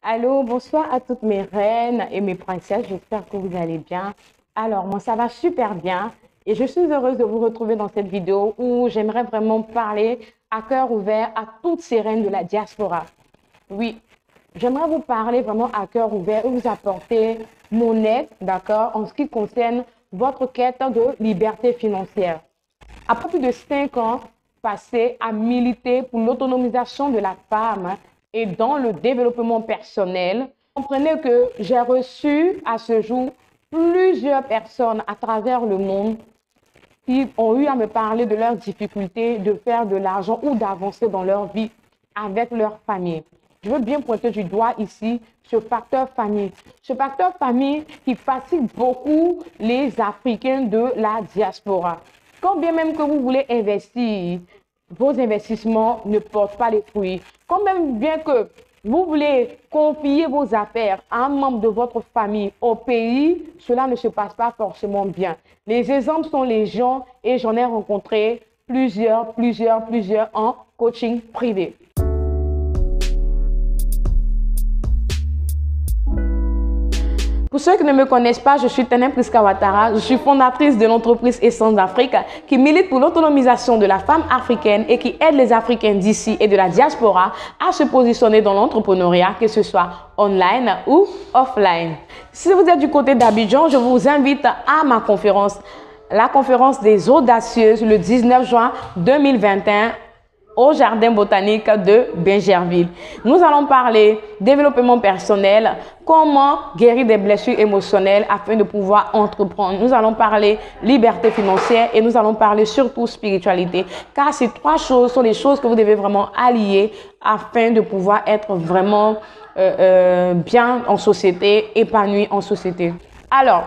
Allô, bonsoir à toutes mes reines et mes princesses. J'espère que vous allez bien. Alors, moi, ça va super bien et je suis heureuse de vous retrouver dans cette vidéo où j'aimerais vraiment parler à cœur ouvert à toutes ces reines de la diaspora. Oui, j'aimerais vous parler vraiment à cœur ouvert et vous apporter mon aide, d'accord, en ce qui concerne votre quête de liberté financière. Après plus de 5 ans passés à militer pour l'autonomisation de la femme et dans le développement personnel, comprenez que j'ai reçu à ce jour plusieurs personnes à travers le monde qui ont eu à me parler de leurs difficultés de faire de l'argent ou d'avancer dans leur vie avec leur famille. Je veux bien pointer du doigt ici ce facteur famille. Ce facteur famille qui fatigue beaucoup les Africains de la diaspora. Quand bien même que vous voulez investir, vos investissements ne portent pas les fruits. Quand même bien que vous voulez confier vos affaires à un membre de votre famille au pays, cela ne se passe pas forcément bien. Les exemples sont légion et j'en ai rencontré plusieurs en coaching privé. Pour ceux qui ne me connaissent pas, je suis Tenem Priska Ouattara. Je suis fondatrice de l'entreprise Essence d'Afrique qui milite pour l'autonomisation de la femme africaine et qui aide les Africains d'ici et de la diaspora à se positionner dans l'entrepreneuriat, que ce soit online ou offline. Si vous êtes du côté d'Abidjan, je vous invite à ma conférence, la conférence des audacieuses, le 19 juin 2021 au Jardin botanique de Bingerville. Nous allons parler développement personnel, comment guérir des blessures émotionnelles afin de pouvoir entreprendre. Nous allons parler liberté financière et nous allons parler surtout spiritualité. Car ces trois choses sont les choses que vous devez vraiment allier afin de pouvoir être vraiment bien en société, épanoui en société. Alors,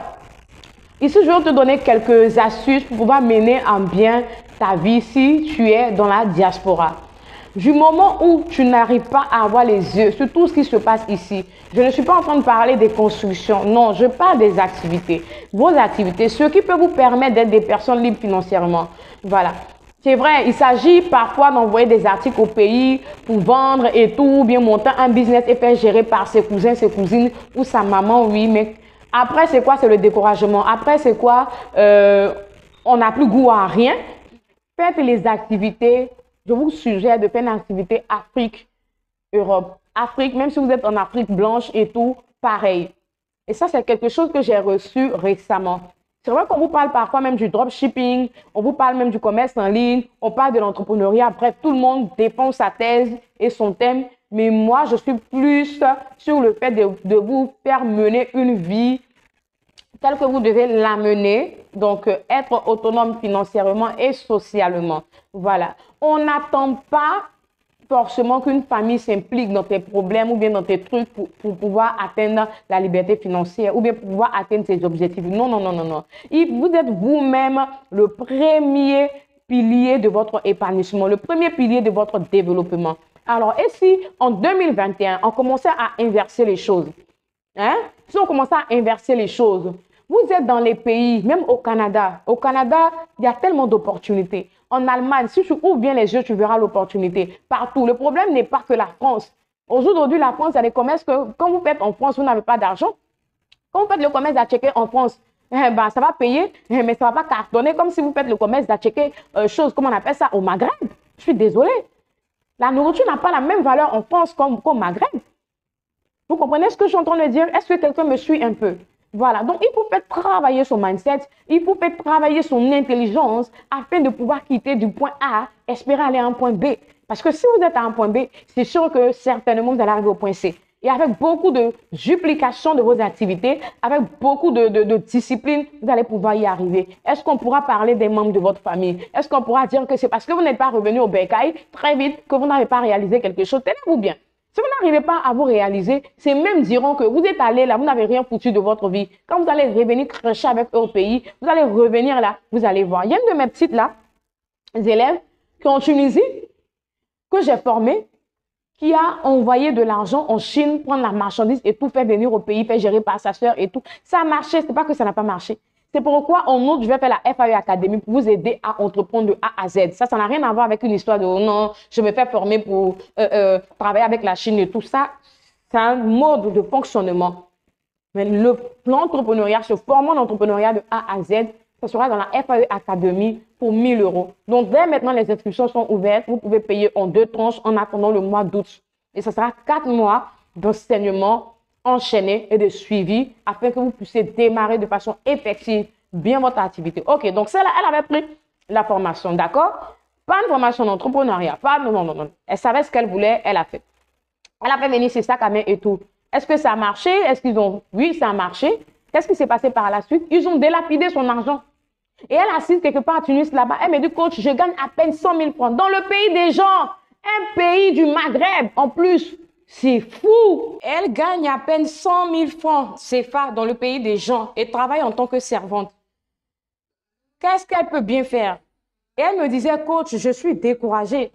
ici, je vais te donner quelques astuces pour pouvoir mener en bien ta vie si tu es dans la diaspora. Du moment où tu n'arrives pas à avoir les yeux sur tout ce qui se passe ici, je ne suis pas en train de parler des constructions, non, je parle des activités. Vos activités, ce qui peut vous permettre d'être des personnes libres financièrement. Voilà. C'est vrai, il s'agit parfois d'envoyer des articles au pays pour vendre et tout, ou bien monter un business et faire gérer par ses cousins, ses cousines ou sa maman, oui, mais après, c'est quoi? C'est le découragement. Après, c'est quoi? On n'a plus goût à rien. Faites les activités. Je vous suggère de faire une activité Afrique, Europe. Afrique, même si vous êtes en Afrique blanche et tout, pareil. Et ça, c'est quelque chose que j'ai reçu récemment. C'est vrai qu'on vous parle parfois même du dropshipping, on vous parle même du commerce en ligne, on parle de l'entrepreneuriat. Bref, tout le monde défend sa thèse et son thème. Mais moi, je suis plus sur le fait de vous faire mener une vie telle que vous devez la mener. Donc, être autonome financièrement et socialement. Voilà. On n'attend pas forcément qu'une famille s'implique dans tes problèmes ou bien dans tes trucs pour pouvoir atteindre la liberté financière ou bien pour pouvoir atteindre ses objectifs. Non, non, non, non, non. Vous êtes vous-même le premier pilier de votre épanouissement, le premier pilier de votre développement. Alors, et si en 2021, on commençait à inverser les choses, hein? Si on commençait à inverser les choses, vous êtes dans les pays, même au Canada. Au Canada, il y a tellement d'opportunités. En Allemagne, si tu ouvres bien les yeux, tu verras l'opportunité partout. Le problème n'est pas que la France. Aujourd'hui, la France, il y a des commerces que quand vous faites en France, vous n'avez pas d'argent. Quand vous faites le commerce d'Atchequer en France, ça va payer, mais ça ne va pas cartonner comme si vous faites le commerce d'Atchequer, comment on appelle ça, au Maghreb. Je suis désolée. La nourriture n'a pas la même valeur en France qu'au Maghreb. Vous comprenez ce que je suis en train de dire? Est-ce que quelqu'un me suit un peu? Voilà, donc il faut faire travailler son mindset, il faut faire travailler son intelligence afin de pouvoir quitter du point A, espérer aller à un point B. Parce que si vous êtes à un point B, c'est sûr que certainement vous allez arriver au point C. Et avec beaucoup de duplication de vos activités, avec beaucoup de discipline, vous allez pouvoir y arriver. Est-ce qu'on pourra parler des membres de votre famille? Est-ce qu'on pourra dire que c'est parce que vous n'êtes pas revenu au bécail très vite que vous n'avez pas réalisé quelque chose? Tenez-vous bien. Si vous n'arrivez pas à vous réaliser, ces mêmes diront que vous êtes allé là, vous n'avez rien foutu de votre vie. Quand vous allez revenir crêcher avec eux au pays, vous allez revenir là, vous allez voir. Il y a une de mes petites là, élèves qui sont en Tunisie, que j'ai formée, qui a envoyé de l'argent en Chine, prendre la marchandise et tout, faire venir au pays, faire gérer par sa soeur et tout. Ça a marché, ce n'est pas que ça n'a pas marché. C'est pourquoi en août, je vais faire la FAE Academy pour vous aider à entreprendre de A à Z. Ça n'a rien à voir avec une histoire de oh non, je me fais former pour travailler avec la Chine et tout ça. c'est un mode de fonctionnement. Mais l'entrepreneuriat, se former en entrepreneuriat de A à Z, ce sera dans la FAE Academy pour 1 000 €. Donc, dès maintenant, les inscriptions sont ouvertes. Vous pouvez payer en 2 tranches en attendant le mois d'août. Et ce sera 4 mois d'enseignement enchaîné et de suivi afin que vous puissiez démarrer de façon effective bien votre activité. OK, donc celle-là, elle avait pris la formation, d'accord? Pas une formation d'entrepreneuriat, pas non. Elle savait ce qu'elle voulait, elle a fait. Elle a fait venir ses sacs à main et tout. Est-ce que ça a marché? Est-ce qu'ils ont... Oui, ça a marché. Qu'est-ce qui s'est passé par la suite? Ils ont délapidé son argent. Et elle assise quelque part à Tunis là-bas. Elle me dit, coach, je gagne à peine 100 000 francs. Dans le pays des gens, un pays du Maghreb en plus. C'est fou. Elle gagne à peine 100 000 francs CFA dans le pays des gens et travaille en tant que servante. Qu'est-ce qu'elle peut bien faire? Et elle me disait, coach, je suis découragée.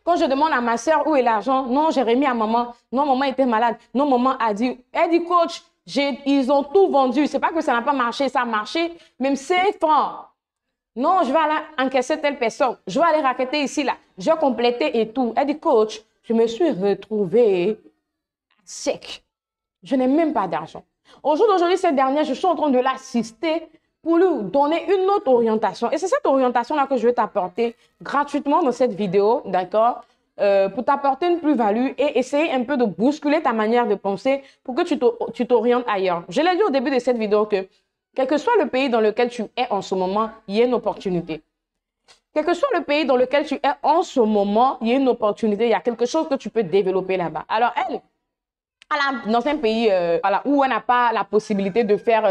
Quand je demande à ma soeur où est l'argent, non, j'ai remis à maman. Non, maman était malade. Non, maman a dit, elle dit, coach, ils ont tout vendu. C'est pas que ça n'a pas marché, ça a marché. Même 5 francs. Non, je vais aller encaisser telle personne. Je vais aller raqueter ici, là. Je vais compléter et tout. Elle dit, coach, je me suis retrouvée sec. Je n'ai même pas d'argent. Au jour d'aujourd'hui, cette dernière, je suis en train de l'assister pour lui donner une autre orientation. Et c'est cette orientation-là que je vais t'apporter gratuitement dans cette vidéo, d'accord? Pour t'apporter une plus-value et essayer un peu de bousculer ta manière de penser pour que tu t'orientes ailleurs. Je l'ai dit au début de cette vidéo que, quel que soit le pays dans lequel tu es en ce moment, il y a une opportunité. Quel que soit le pays dans lequel tu es en ce moment, il y a une opportunité, il y a quelque chose que tu peux développer là-bas. Alors, elle dans un pays où elle n'a pas la possibilité de faire,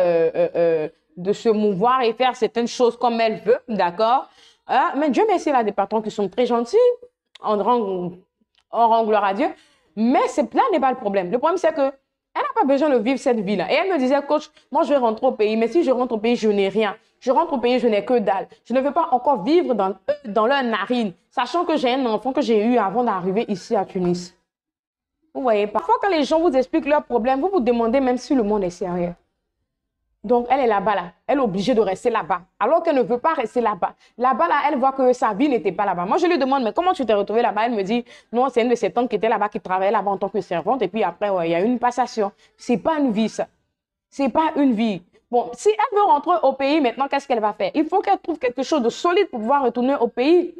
de se mouvoir et faire certaines choses comme elle veut, d'accord? Mais Dieu merci, elle a des patrons qui sont très gentils, on rend gloire à Dieu. Mais là n'est pas le problème. Le problème, c'est que elle n'a pas besoin de vivre cette vie-là. Et elle me disait, coach, moi, je vais rentrer au pays, mais si je rentre au pays, je n'ai rien. Je rentre au pays, je n'ai que dalle. Je ne veux pas encore vivre dans leur narine, sachant que j'ai un enfant que j'ai eu avant d'arriver ici à Tunis. Vous voyez, parfois, quand les gens vous expliquent leurs problèmes, vous vous demandez même si le monde est sérieux. Donc, elle est là-bas, là. Elle est obligée de rester là-bas. Alors qu'elle ne veut pas rester là-bas. Là-bas, là, elle voit que sa vie n'était pas là-bas. Moi, je lui demande, mais comment tu t'es retrouvée là-bas? Elle me dit, non, c'est une de ses tantes qui était là-bas, qui travaillait là-bas en tant que servante. Et puis après, ouais, il y a eu une passation. C'est pas une vie, ça. C'est pas une vie. Bon, si elle veut rentrer au pays maintenant, qu'est-ce qu'elle va faire? Il faut qu'elle trouve quelque chose de solide pour pouvoir retourner au pays.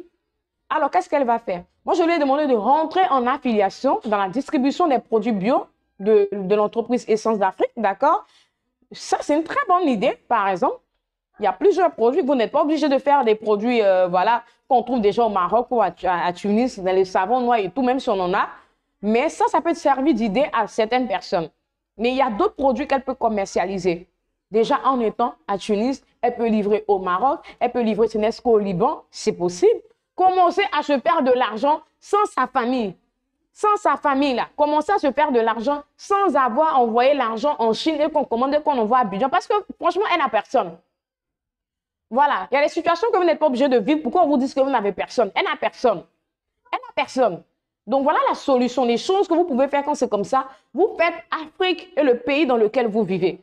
Alors, qu'est-ce qu'elle va faire? Moi, je lui ai demandé de rentrer en affiliation dans la distribution des produits bio de l'entreprise Essence d'Afrique, d'accord? Ça, c'est une très bonne idée, par exemple. Il y a plusieurs produits. Vous n'êtes pas obligé de faire des produits voilà, qu'on trouve déjà au Maroc ou à Tunis, dans les savons noirs et tout, même si on en a. Mais ça peut servir d'idée à certaines personnes. Mais il y a d'autres produits qu'elle peut commercialiser. Déjà, en étant à Tunis, elle peut livrer au Maroc, elle peut livrer au Liban, c'est possible. Commencer à se faire de l'argent sans sa famille. Sans sa famille, là, commencer à se faire de l'argent sans avoir envoyé l'argent en Chine et qu'on commande et qu'on envoie à Abidjan. Parce que franchement, elle n'a personne. Voilà, il y a des situations que vous n'êtes pas obligé de vivre. Pourquoi on vous dit que vous n'avez personne? Elle n'a personne. Elle n'a personne. Donc voilà la solution, les choses que vous pouvez faire quand c'est comme ça. Vous faites Afrique et le pays dans lequel vous vivez.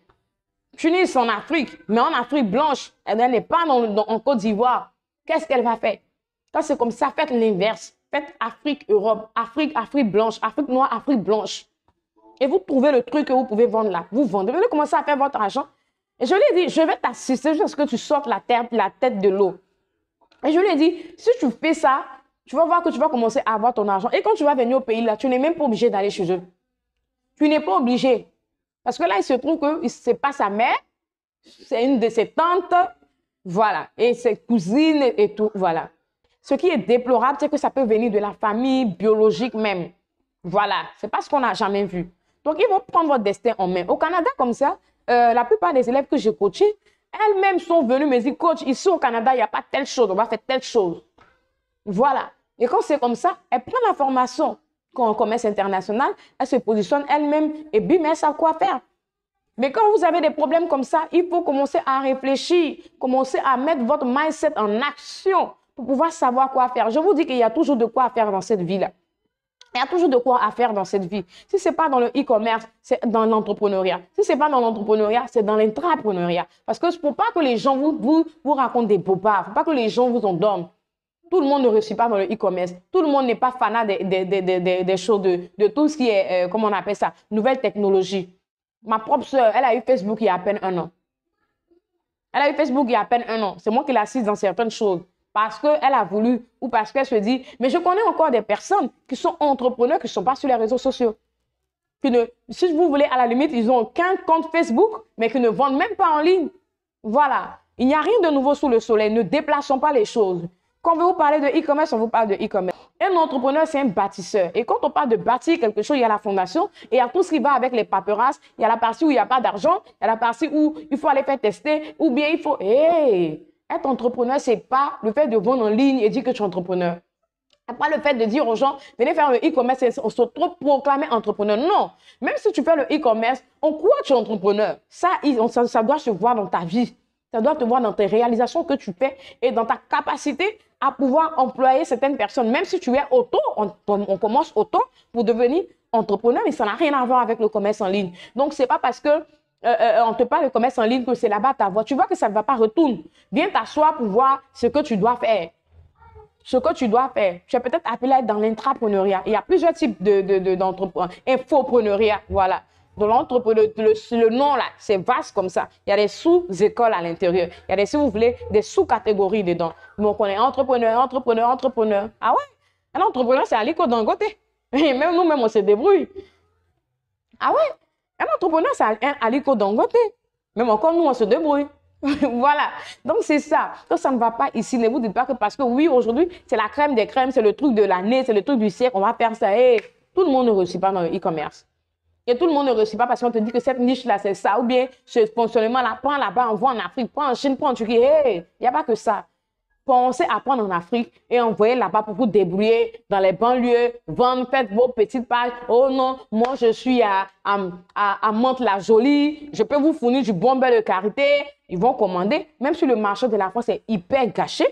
Tunis en Afrique, mais en Afrique blanche. Elle n'est pas en Côte d'Ivoire. Qu'est-ce qu'elle va faire? Quand c'est comme ça, faites l'inverse. Faites Afrique, Europe, Afrique blanche, Afrique noire, Afrique blanche. Et vous trouvez le truc que vous pouvez vendre là. Vous vendez. Vous allez commencer à faire votre argent. Et je lui ai dit, je vais t'assister jusqu'à ce que tu sortes la tête de l'eau. Et je lui ai dit, si tu fais ça, tu vas voir que tu vas commencer à avoir ton argent. Et quand tu vas venir au pays là, tu n'es même pas obligé d'aller chez eux. Tu n'es pas obligé. Parce que là, il se trouve que ce n'est pas sa mère, c'est une de ses tantes, voilà, et ses cousines et tout, voilà. Ce qui est déplorable, c'est que ça peut venir de la famille biologique même. Voilà, c'est pas ce qu'on n'a jamais vu. Donc, ils vont prendre votre destin en main. Au Canada, comme ça, la plupart des élèves que j'ai coachés, elles-mêmes sont venues me dire, coach, ici au Canada, il n'y a pas telle chose, on va faire telle chose. Voilà. Et quand c'est comme ça, elles prennent la formation en commerce international, elles se positionnent elles-mêmes et bim, elles savent quoi faire. Mais quand vous avez des problèmes comme ça, il faut commencer à réfléchir, commencer à mettre votre mindset en action pour pouvoir savoir quoi faire. Je vous dis qu'il y a toujours de quoi faire dans cette vie-là. Il y a toujours de quoi faire dans cette vie. Si ce n'est pas dans le e-commerce, c'est dans l'entrepreneuriat. Si ce n'est pas dans l'entrepreneuriat, c'est dans l'intrapreneuriat. Parce que il ne faut pas que les gens vous racontent des bobards. Il ne faut pas que les gens vous endorment. Tout le monde ne réussit pas dans le e-commerce. Tout le monde n'est pas fanat des choses, de tout ce qui est, comment on appelle ça, nouvelle technologie. Ma propre soeur, elle a eu Facebook il y a à peine 1 an. Elle a eu Facebook il y a à peine 1 an. C'est moi qui l'assiste dans certaines choses. Parce qu'elle a voulu ou parce qu'elle se dit, mais je connais encore des personnes qui sont entrepreneurs, qui ne sont pas sur les réseaux sociaux. Si vous voulez, à la limite, ils ont qu'un compte Facebook, mais qui ne vendent même pas en ligne. Voilà. Il n'y a rien de nouveau sous le soleil. Ne déplaçons pas les choses. Quand on veut vous parler de e-commerce, on vous parle de e-commerce. Un entrepreneur, c'est un bâtisseur. Et quand on parle de bâtir quelque chose, il y a la fondation et il y a tout ce qui va avec les paperasses. Il y a la partie où il n'y a pas d'argent. Il y a la partie où il faut aller faire tester. Ou bien il faut... Hey, être entrepreneur, ce n'est pas le fait de vendre en ligne et dire que tu es entrepreneur. Ce n'est pas le fait de dire aux gens, venez faire le e-commerce et on se trop proclamer entrepreneur. Non. Même si tu fais le e-commerce, on croit que tu es entrepreneur. Ça doit se voir dans ta vie. Ça doit te voir dans tes réalisations que tu fais et dans ta capacité à pouvoir employer certaines personnes. Même si tu es auto, on commence auto pour devenir entrepreneur, mais ça n'a rien à voir avec le commerce en ligne. Donc, ce n'est pas parce que on te parle de commerce en ligne que c'est là-bas ta voix. Tu vois que ça ne va pas retourner. Viens t'asseoir pour voir ce que tu dois faire. Ce que tu dois faire. Tu es peut-être appelé à être dans l'intrapreneuriat. Il y a plusieurs types d'entrepreneuriat. Infopreneuriat, voilà. Dans l'entrepreneuriat, le nom là, c'est vaste comme ça. Il y a des sous-écoles à l'intérieur. Il y a des, si vous voulez, des sous-catégories dedans. Donc, on est entrepreneur. Ah ouais? Un entrepreneur, c'est Aliko Dangote. Et même nous-mêmes, on se débrouille. Ah ouais? Un entrepreneur, c'est Aliko Dangote. Même encore, nous, on se débrouille. Voilà. Donc, c'est ça. Donc, ça ne va pas ici. Ne vous dites pas que parce que oui, aujourd'hui, c'est la crème des crèmes, c'est le truc de l'année, c'est le truc du siècle, on va faire ça. Hey, tout le monde ne réussit pas dans le e-commerce. Et tout le monde ne réussit pas parce qu'on te dit que cette niche-là, c'est ça. Ou bien, ce fonctionnement-là, prends là-bas, envoie en Afrique, prends en Chine, prends en Turquie. Hey, il n'y a pas que ça. Pensez à prendre en Afrique et envoyer là-bas pour vous débrouiller dans les banlieues, vendre, faites vos petites pages. Oh non, moi je suis à Mantes-la-Jolie, je peux vous fournir du bon beurre de karité. Ils vont commander, même si le marché de la France est hyper gâché.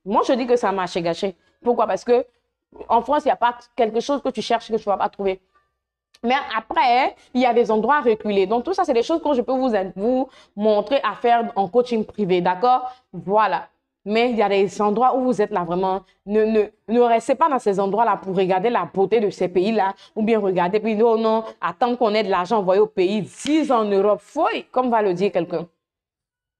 Moi je dis que c'est un marché gâché. Pourquoi? Parce que en France, il n'y a pas quelque chose que tu cherches que tu ne vas pas trouver. Mais après, il y a des endroits reculés. Donc, tout ça, c'est des choses que je peux vous montrer à faire en coaching privé. D'accord? Voilà. Mais il y a des endroits où vous êtes là vraiment. Ne restez pas dans ces endroits-là pour regarder la beauté de ces pays-là. Ou bien regarder, puis oh non, attendre qu'on ait de l'argent envoyé au pays. 10 en Europe, fouille, comme va le dire quelqu'un.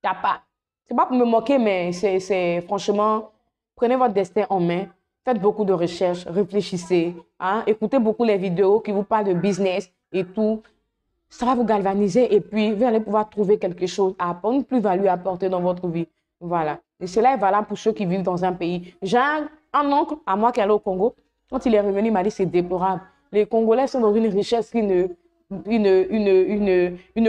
Il n'y a pas. C'est pas pour me moquer, mais c'est franchement, prenez votre destin en main. Faites beaucoup de recherches, réfléchissez, hein, écoutez beaucoup les vidéos qui vous parlent de business et tout. Ça va vous galvaniser et puis vous allez pouvoir trouver quelque chose à apporter, une plus-value à apporter dans votre vie. Voilà. Et cela est valable pour ceux qui vivent dans un pays. J'ai un oncle à moi qui est allé au Congo. Quand il est revenu, il m'a dit c'est déplorable. Les Congolais sont dans une richesse qu'ils ne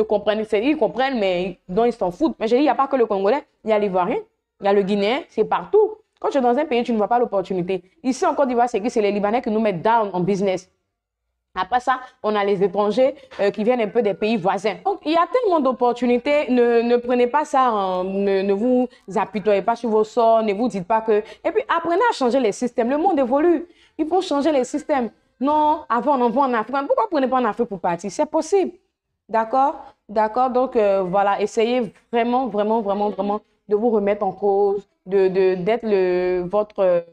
comprennent. Ils comprennent, mais dont ils s'en foutent. Mais j'ai dit, il n'y a pas que le Congolais, il y a l'Ivoirien, il y a le Guinéen, c'est partout. Quand tu es dans un pays, tu ne vois pas l'opportunité. Ici, en Côte d'Ivoire, c'est les Libanais qui nous mettent down en business. Après ça, on a les étrangers qui viennent un peu des pays voisins. Donc, il y a tellement d'opportunités. Ne prenez pas ça, ne vous apitoyez pas sur vos sorts, ne vous dites pas que... Et puis, apprenez à changer les systèmes. Le monde évolue. Il faut changer les systèmes. Non, avant, on envoie en Afrique. Pourquoi vous ne prenez pas en Afrique pour partir? C'est possible. D'accord? D'accord? Donc, voilà, essayez vraiment, vraiment, vraiment, vraiment de vous remettre en cause, d'être votre...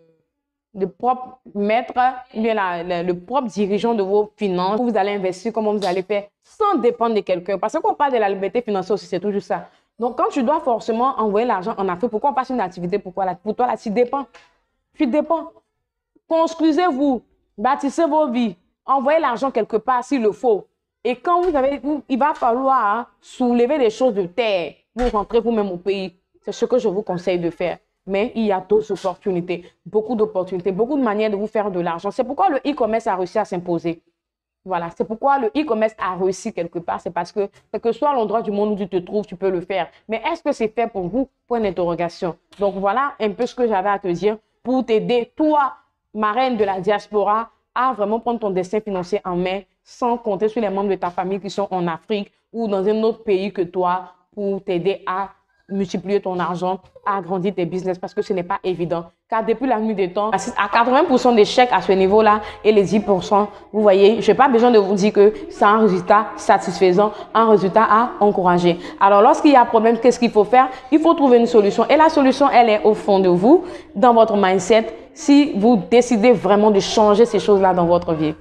le propre maître, bien le propre dirigeant de vos finances, où vous allez investir, comment vous allez faire, sans dépendre de quelqu'un. Parce qu'on parle de la liberté financière aussi, c'est toujours ça. Donc, quand tu dois forcément envoyer l'argent en Afrique, pourquoi on passe une activité? Pourquoi là? Pour toi, là, tu dépends. Tu dépends. Construisez-vous, bâtissez vos vies, envoyez l'argent quelque part s'il le faut. Et quand il va falloir soulever des choses de terre, vous rentrez vous-même au pays. C'est ce que je vous conseille de faire. Mais il y a d'autres opportunités, beaucoup de manières de vous faire de l'argent. C'est pourquoi le e-commerce a réussi à s'imposer. Voilà, c'est pourquoi le e-commerce a réussi quelque part. C'est parce que, quel que soit l'endroit du monde où tu te trouves, tu peux le faire. Mais est-ce que c'est fait pour vous? Point d'interrogation. Donc voilà un peu ce que j'avais à te dire pour t'aider, toi, marraine de la diaspora, à vraiment prendre ton destin financier en main sans compter sur les membres de ta famille qui sont en Afrique ou dans un autre pays que toi pour t'aider à multiplier ton argent, à agrandir tes business parce que ce n'est pas évident. car depuis la nuit des temps, assiste à 80% d'échecs à ce niveau-là et les 10%, vous voyez, je n'ai pas besoin de vous dire que c'est un résultat satisfaisant, un résultat à encourager. Alors, lorsqu'il y a un problème, qu'est-ce qu'il faut faire? Il faut trouver une solution. Et la solution, elle est au fond de vous, dans votre mindset, si vous décidez vraiment de changer ces choses-là dans votre vie.